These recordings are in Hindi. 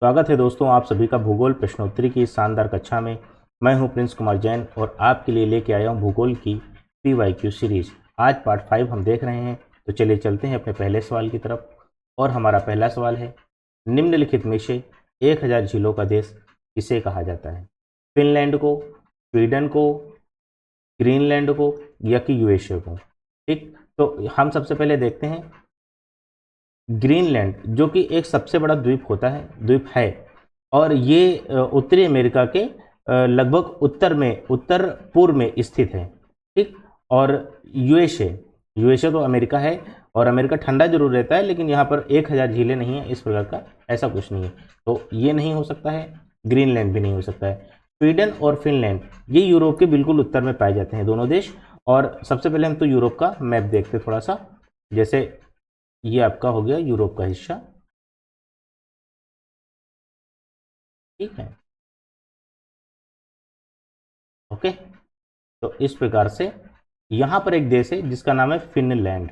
स्वागत है दोस्तों आप सभी का भूगोल प्रश्नोत्तरी की इस शानदार कक्षा में। मैं हूं प्रिंस कुमार जैन और आपके लिए लेके आया हूं भूगोल की PYQ सीरीज। आज पार्ट 5 हम देख रहे हैं, तो चलिए चलते हैं अपने पहले सवाल की तरफ। और हमारा पहला सवाल है, निम्नलिखित में से 1000 झीलों का देश किसे कहा जाता है? फिनलैंड को, स्वीडन को, ग्रीनलैंड को या कि USA को? ठीक, तो हम सबसे पहले देखते हैं ग्रीनलैंड, जो कि एक सबसे बड़ा द्वीप है और ये उत्तरी अमेरिका के लगभग उत्तर पूर्व में स्थित है। ठीक, और यूएसए तो अमेरिका है और अमेरिका ठंडा जरूर रहता है, लेकिन यहाँ पर 1000 झीलें नहीं है, इस प्रकार का ऐसा कुछ नहीं है, तो ये नहीं हो सकता है। ग्रीनलैंड भी नहीं हो सकता है। स्वीडन और फिनलैंड ये यूरोप के बिल्कुल उत्तर में पाए जाते हैं दोनों देश। और सबसे पहले हम तो यूरोप का मैप देखते थोड़ा सा। जैसे ये आपका हो गया यूरोप का हिस्सा, ठीक है, ओके। तो इस प्रकार से यहां पर एक देश है जिसका नाम है फिनलैंड।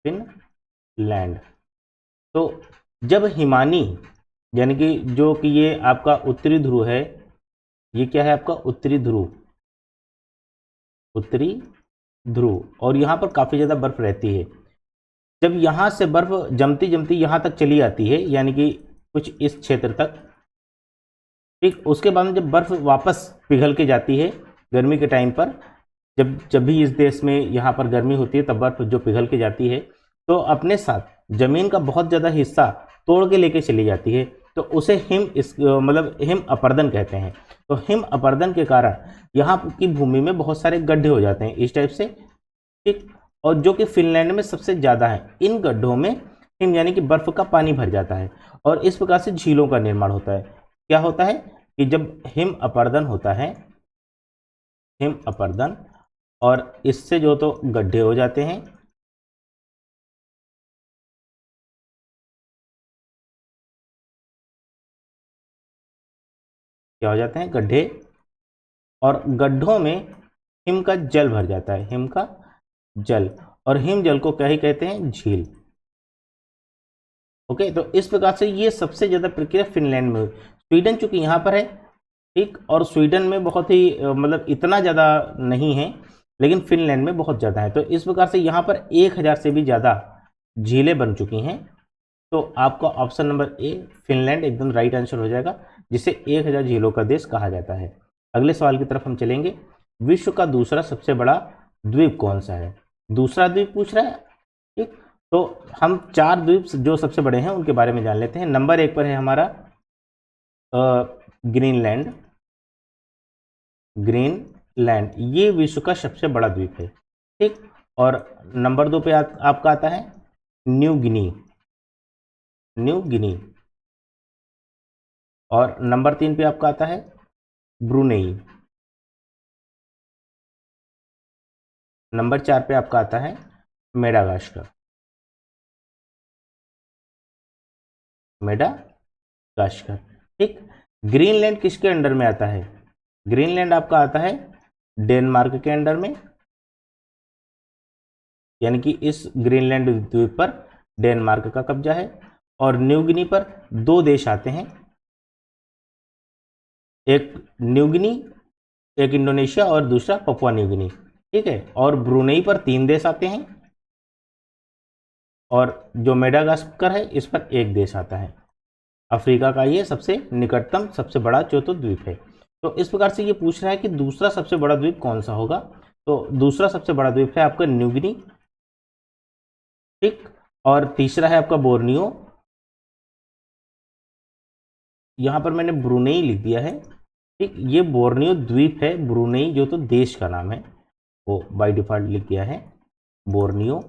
फिनलैंड, तो जब हिमानी, यानी कि जो कि ये आपका उत्तरी ध्रुव है, ये क्या है आपका उत्तरी ध्रुव, और यहाँ पर काफ़ी ज़्यादा बर्फ रहती है। जब यहाँ से बर्फ जमती जमती यहाँ तक चली आती है, यानी कि कुछ इस क्षेत्र तक, ठीक, उसके बाद में जब बर्फ वापस पिघल के जाती है गर्मी के टाइम पर, जब जब भी इस देश में यहाँ पर गर्मी होती है, तब बर्फ जो पिघल के जाती है तो अपने साथ जमीन का बहुत ज़्यादा हिस्सा तोड़ के लेके चली जाती है, तो उसे मतलब हिम अपरदन कहते हैं। तो हिम अपरदन के कारण यहाँ की भूमि में बहुत सारे गड्ढे हो जाते हैं इस टाइप से, ठीक, और जो कि फिनलैंड में सबसे ज़्यादा है। इन गड्ढों में हिम यानी कि बर्फ का पानी भर जाता है और इस प्रकार से झीलों का निर्माण होता है। क्या होता है कि जब हिम अपरदन होता है, हिम अपरदन, और इससे जो तो गड्ढे हो जाते हैं, क्या हो जाते हैं गड्ढे, और गड्ढों में हिम का जल भर जाता है, हिम का जल, और हिम जल को क्या ही कहते हैं? झील। ओके, तो इस प्रकार से ये सबसे ज्यादा प्रक्रिया फिनलैंड में हुई। स्वीडन चूंकि यहाँ पर है, ठीक, और स्वीडन में बहुत ही मतलब इतना ज़्यादा नहीं है, लेकिन फिनलैंड में बहुत ज़्यादा है। तो इस प्रकार से यहाँ पर 1000 से भी ज़्यादा झीलें बन चुकी हैं। तो आपका ऑप्शन नंबर ए फिनलैंड एकदम राइट आंसर हो जाएगा, जिसे 1000 झीलों का देश कहा जाता है। अगले सवाल की तरफ हम चलेंगे। विश्व का दूसरा सबसे बड़ा द्वीप कौन सा है? दूसरा द्वीप पूछ रहा है, ठीक। तो हम 4 द्वीप जो सबसे बड़े हैं उनके बारे में जान लेते हैं। नंबर 1 पर है हमारा ग्रीनलैंड। ग्रीनलैंड ये विश्व का सबसे बड़ा द्वीप है, ठीक। और नंबर 2 पे आपका आता है न्यू गिनी, न्यू गिनी। और नंबर 3 पे आपका आता है ब्रुनेई। नंबर 4 पे आपका आता है मेडागास्कर, मेडागास्कर, ठीक। ग्रीनलैंड किसके अंडर में आता है? ग्रीनलैंड आपका आता है डेनमार्क के अंडर में, यानी कि इस ग्रीनलैंड द्वीप पर डेनमार्क का कब्जा है। और न्यू गिनी पर 2 देश आते हैं, एक न्यू गिनी, एक इंडोनेशिया और दूसरा पपुआ न्यू गिनी, ठीक है। और ब्रुनेई पर 3 देश आते हैं, और जो मेडागास्कर है इस पर 1 देश आता है। अफ्रीका का ये सबसे निकटतम सबसे बड़ा चौथा द्वीप है। तो इस प्रकार से ये पूछ रहा है कि दूसरा सबसे बड़ा द्वीप कौन सा होगा? तो दूसरा सबसे बड़ा द्वीप है आपका न्यू गिनी, ठीक। और तीसरा है आपका बोर्नियो। यहाँ पर मैंने ब्रुनेई लिख दिया है, ठीक। ये बोर्नियो द्वीप है, ब्रुनेई जो तो देश का नाम है वो बाय डिफॉल्ट लिख दिया है बोर्नियो,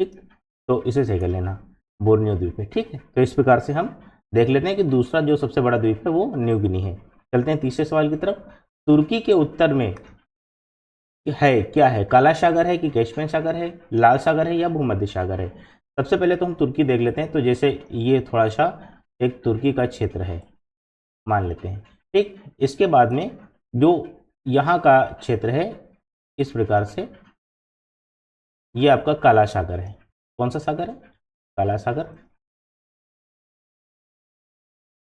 ठीक। तो इसे सही कर लेना, बोर्नियो द्वीप है, ठीक है। तो इस प्रकार से हम देख लेते हैं कि दूसरा जो सबसे बड़ा द्वीप है वो न्यू गिनी है। चलते हैं तीसरे सवाल की तरफ। तुर्की के उत्तर में है क्या है? काला सागर है कि कैस्पियन सागर है, लाल सागर है या भूमध्य सागर है? सबसे पहले तो हम तुर्की देख लेते हैं। तो जैसे ये थोड़ा सा एक तुर्की का क्षेत्र है मान लेते हैं, ठीक। इसके बाद में जो यहाँ का क्षेत्र है, इस प्रकार से ये आपका काला सागर है। कौन सा सागर है? काला सागर,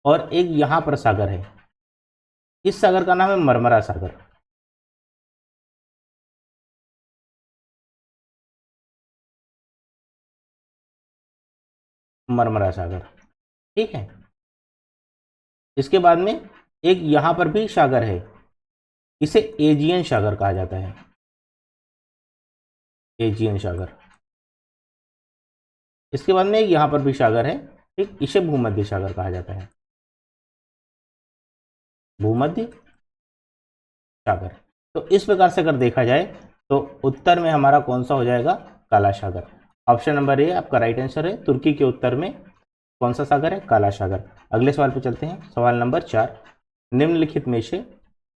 और एक यहाँ पर सागर है, इस सागर का नाम है मरमरा सागर। मरमरा सागर, ठीक है। इसके बाद में एक यहाँ पर भी सागर है, इसे एजियन सागर कहा जाता है, एजियन सागर। इसके बाद में एक यहाँ पर भी सागर है, ठीक, इसे भूमध्य सागर कहा जाता है, भूमध्य सागर। तो इस प्रकार से अगर देखा जाए तो उत्तर में हमारा कौन सा हो जाएगा, काला सागर। ऑप्शन नंबर ए आपका राइट आंसर है। तुर्की के उत्तर में कौन सा सागर है, काला सागर। अगले सवाल पे चलते हैं। सवाल नंबर 4, निम्नलिखित में से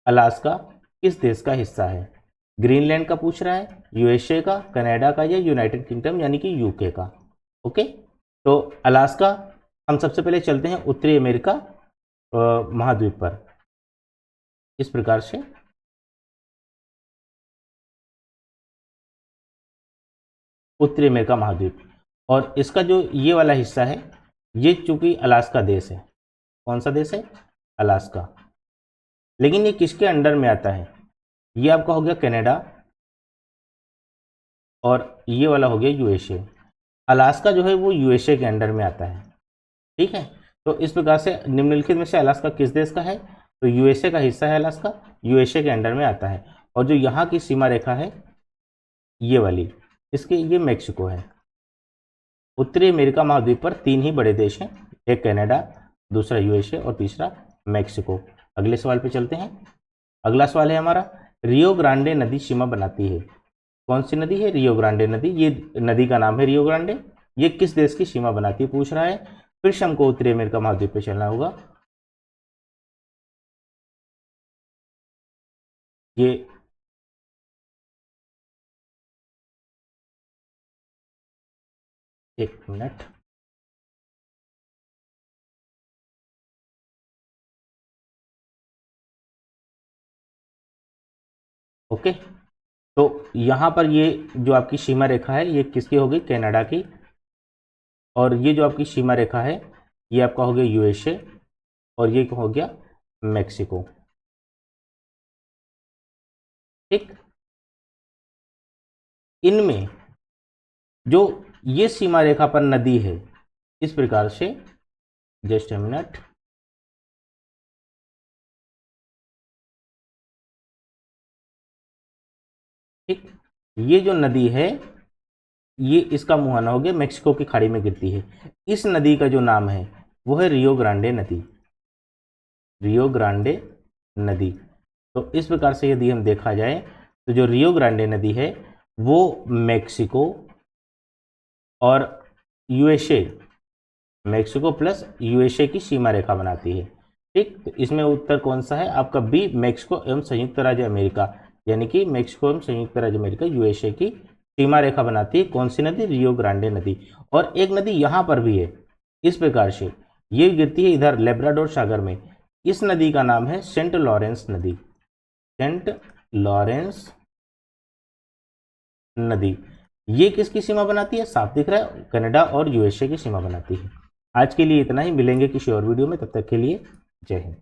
अलास्का किस देश का हिस्सा है। ग्रीनलैंड का पूछ रहा है, यूएसए का, कनाडा का, या यूनाइटेड किंगडम यानी कि यूके का। ओके, तो अलास्का, हम सबसे पहले चलते हैं उत्तरी अमेरिका महाद्वीप पर। इस प्रकार से उत्तरी अमेरिका महाद्वीप, और इसका जो ये वाला हिस्सा है, ये चूंकि अलास्का देश है, कौन सा देश है, अलास्का। लेकिन ये किसके अंडर में आता है, ये आपका हो गया कनाडा, और ये वाला हो गया यूएसए। अलास्का जो है वो यूएसए के अंडर में आता है, ठीक है। तो इस प्रकार से निम्नलिखित में से अलास्का किस देश का है, तो यूएसए का हिस्सा है अलास्का, यूएसए के अंडर में आता है। और जो यहाँ की सीमा रेखा है ये वाली, इसके ये मेक्सिको है। उत्तरी अमेरिका महाद्वीप पर 3 ही बड़े देश हैं, एक कनाडा, दूसरा यूएसए और तीसरा मेक्सिको। अगले सवाल पे चलते हैं। अगला सवाल है हमारा, रियो ग्रांडे नदी सीमा बनाती है। कौन सी नदी है, रियो ग्रांडे नदी। ये नदी का नाम है रियो ग्रांडे। ये किस देश की सीमा बनाती है पूछ रहा है। फिर से हमको उत्तरी अमेरिका महाद्वीप पे चलना होगा। ये एक मिनट, ओके। तो यहाँ पर ये जो आपकी सीमा रेखा है ये किसकी होगी, कनाडा की। और ये जो आपकी सीमा रेखा है ये आपका हो गया यूएसए, और ये हो गया मेक्सिको, ठीक। इनमें जो ये सीमा रेखा पर नदी है, इस प्रकार से, जस्ट ए मिनट, ठीक, ये जो नदी है ये इसका मुहाना हो गया, मेक्सिको की खाड़ी में गिरती है। इस नदी का जो नाम है वो है रियो ग्रांडे नदी, रियो ग्रांडे नदी। तो इस प्रकार से यदि हम देखा जाए तो जो रियो ग्रांडे नदी है वो मेक्सिको और यूएसए, मेक्सिको प्लस यूएसए की सीमा रेखा बनाती है, ठीक। तो इसमें उत्तर कौन सा है आपका, बी, मेक्सिको एवं संयुक्त राज्य अमेरिका, यानी कि मेक्सिको एवं संयुक्त राज्य अमेरिका यूएसए की सीमा रेखा बनाती है। कौन सी नदी, रियो ग्रांडे नदी। और एक नदी यहाँ पर भी है, इस प्रकार से ये गिरती है इधर लेब्राडोर सागर में। इस नदी का नाम है सेंट लॉरेंस नदी, सेंट लॉरेंस नदी। ये किसकी सीमा बनाती है, साफ दिख रहा है, कनाडा और यूएसए की सीमा बनाती है। आज के लिए इतना ही, मिलेंगे किसी और वीडियो में, तब तक के लिए जय हिंद।